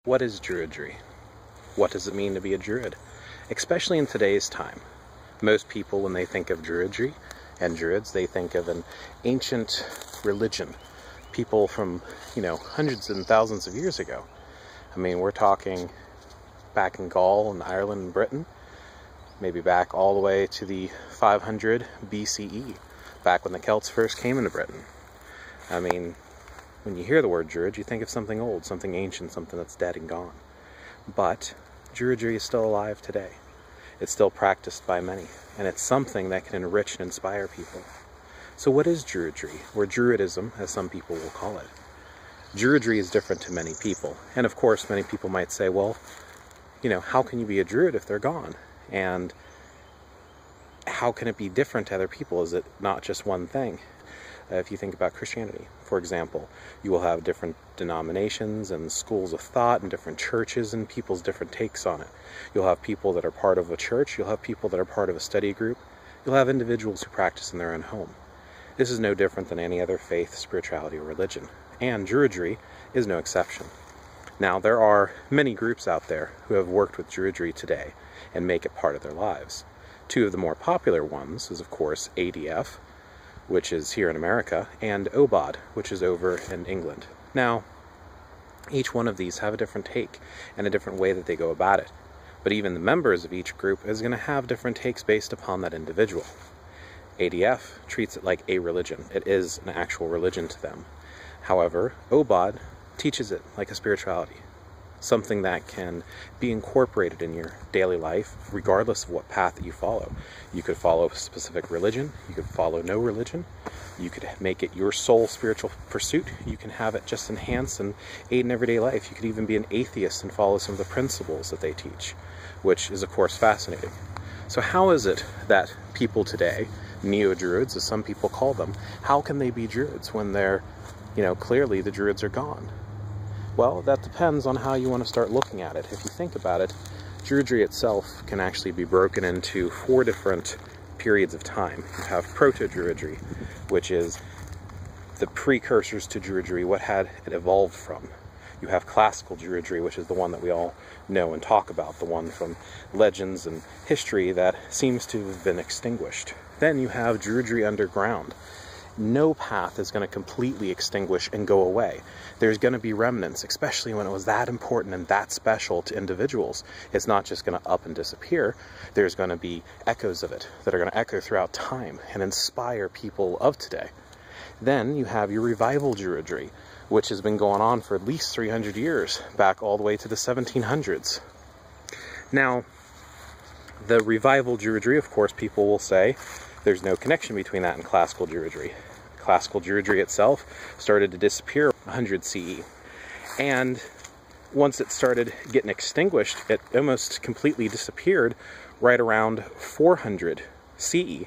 What is Druidry? What does it mean to be a Druid? Especially in today's time. Most people, when they think of Druidry and Druids, they think of an ancient religion. People from, hundreds and thousands of years ago. I mean, we're talking back in Gaul and Ireland and Britain, maybe back all the way to the 500 BCE, back when the Celts first came into Britain. I mean, when you hear the word Druid, you think of something old, something ancient, something that's dead and gone. But Druidry is still alive today. It's still practiced by many, and it's something that can enrich and inspire people. So what is Druidry, or Druidism, as some people will call it? Druidry is different to many people, and of course many people might say, well, how can you be a Druid if they're gone? And how can it be different to other people? Is it not just one thing? If you think about Christianity, for example, you will have different denominations and schools of thought and different churches and people's different takes on it. You'll have people that are part of a church, you'll have people that are part of a study group, you'll have individuals who practice in their own home. This is no different than any other faith, spirituality, or religion, and Druidry is no exception. Now, there are many groups out there who have worked with Druidry today and make it part of their lives. Two of the more popular ones is, of course, ADF, which is here in America, and OBOD, which is over in England. Now, each one of these have a different take and a different way that they go about it. But even the members of each group is going to have different takes based upon that individual. ADF treats it like a religion. It is an actual religion to them. However, OBOD teaches it like a spirituality. Something that can be incorporated in your daily life, regardless of what path that you follow. You could follow a specific religion, you could follow no religion, you could make it your sole spiritual pursuit, you can have it just enhance and aid in everyday life. You could even be an atheist and follow some of the principles that they teach, which is of course fascinating. So how is it that people today, neo-Druids as some people call them, how can they be Druids when they're, clearly the Druids are gone? Well, that depends on how you want to start looking at it. If you think about it, Druidry itself can actually be broken into 4 different periods of time. You have Proto-Druidry, which is the precursors to Druidry, what had it evolved from. You have Classical Druidry, which is the one that we all know and talk about, the one from legends and history that seems to have been extinguished. Then you have Druidry Underground. No path is going to completely extinguish and go away. There's going to be remnants, especially when it was that important and that special to individuals. It's not just going to up and disappear. There's going to be echoes of it that are going to echo throughout time and inspire people of today. Then you have your Revival Druidry, which has been going on for at least 300 years, back all the way to the 1700s. Now, the Revival Druidry, of course, people will say, there's no connection between that and Classical Druidry. Classical Druidry itself started to disappear 100 CE. And once it started getting extinguished, it almost completely disappeared right around 400 CE.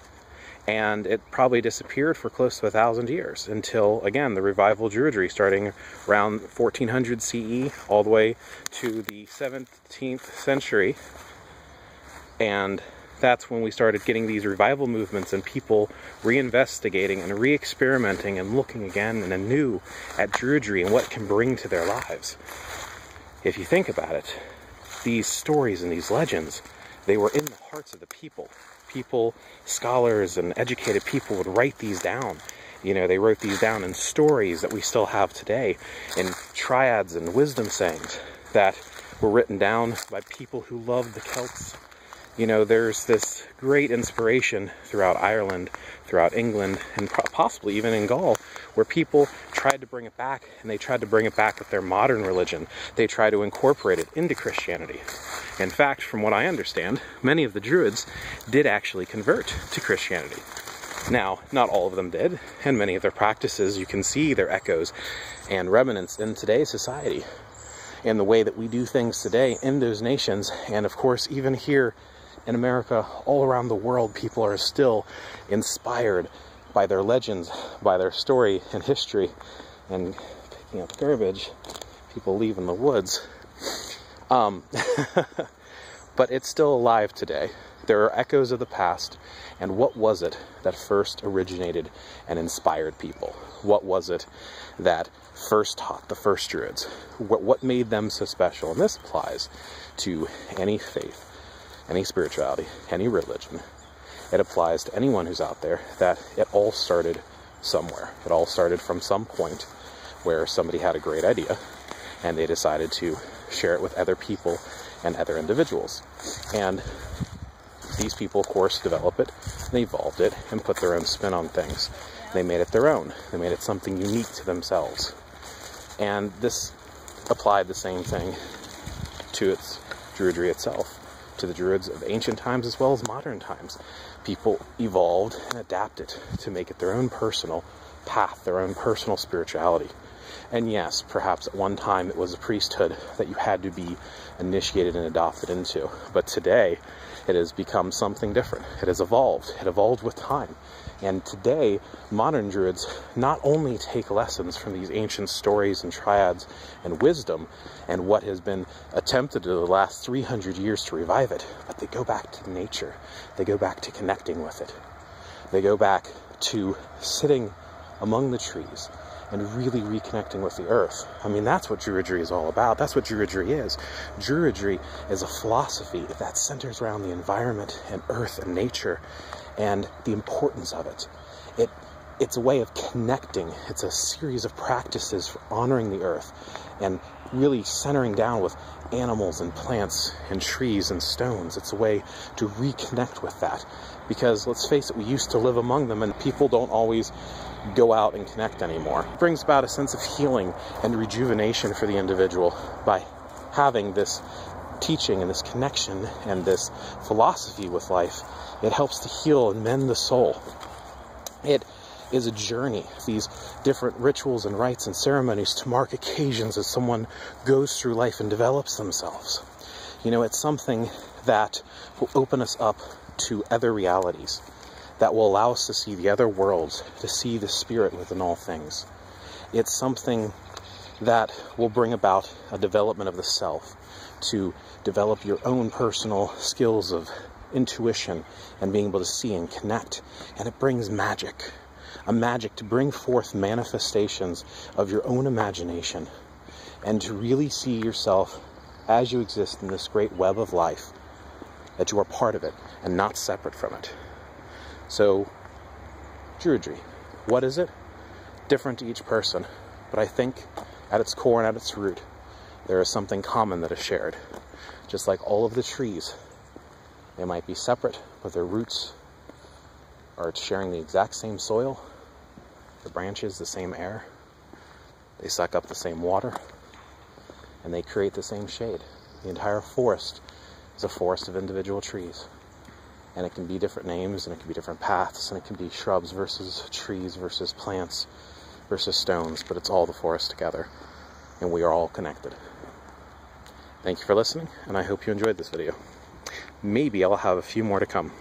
And it probably disappeared for close to 1,000 years until, again, the Revival Druidry starting around 1400 CE all the way to the 17th century. And that's when we started getting these revival movements and people reinvestigating and re-experimenting and looking again and anew at Druidry and what it can bring to their lives. If you think about it, these stories and these legends, they were in the hearts of the people. People, scholars and educated people would write these down. They wrote these down in stories that we still have today, in triads and wisdom sayings that were written down by people who loved the Celts. There's this great inspiration throughout Ireland, throughout England, and possibly even in Gaul, where people tried to bring it back, and they tried to bring it back with their modern religion. They tried to incorporate it into Christianity. In fact, from what I understand, many of the Druids did actually convert to Christianity. Now, not all of them did, and many of their practices, you can see their echoes and remnants in today's society, and the way that we do things today in those nations, and of course, even here in America, all around the world, people are still inspired by their legends, by their story and history, and picking up garbage people leave in the woods. But it's still alive today. There are echoes of the past, and what was it that first originated and inspired people? What was it that first taught, the first Druids, what made them so special. And this applies to any faith, any spirituality, any religion. It applies to anyone who's out there, that it all started somewhere. It all started from some point where somebody had a great idea and they decided to share it with other people and other individuals. And these people, of course, developed it, they evolved it, and put their own spin on things. They made it their own. They made it something unique to themselves. And this applied the same thing to its Druidry itself, to the Druids of ancient times as well as modern times. People evolved and adapted to make it their own personal path, their own personal spirituality. And yes, perhaps at one time it was a priesthood that you had to be initiated and adopted into. But today, it has become something different. It has evolved. It evolved with time. And today, modern Druids not only take lessons from these ancient stories and triads and wisdom and what has been attempted in the last 300 years to revive it, but they go back to nature. They go back to connecting with it. They go back to sitting among the trees and really reconnecting with the earth. I mean, that's what Druidry is all about. That's what Druidry is. Druidry is a philosophy that centers around the environment and earth and nature and the importance of it. It's a way of connecting. It's a series of practices for honoring the earth and really centering down with animals and plants and trees and stones. It's a way to reconnect with that. Because, let's face it, we used to live among them, and people don't always go out and connect anymore. It brings about a sense of healing and rejuvenation for the individual by having this teaching and this connection and this philosophy with life. It helps to heal and mend the soul. It is a journey, these different rituals and rites and ceremonies to mark occasions as someone goes through life and develops themselves. You know, it's something that will open us up to other realities, that will allow us to see the other worlds, to see the spirit within all things. It's something that will bring about a development of the self, to develop your own personal skills of intuition and being able to see and connect. And it brings magic, a magic to bring forth manifestations of your own imagination and to really see yourself as you exist in this great web of life, that you are part of it and not separate from it. So, Druidry, what is it? Different to each person, but I think at its core and at its root, there is something common that is shared. Just like all of the trees, they might be separate, but their roots are sharing the exact same soil, the branches, the same air, they suck up the same water, and they create the same shade. The entire forest is a forest of individual trees. And it can be different names, and it can be different paths, and it can be shrubs versus trees versus plants versus stones, but it's all the forest together, and we are all connected. Thank you for listening, and I hope you enjoyed this video. Maybe I'll have a few more to come.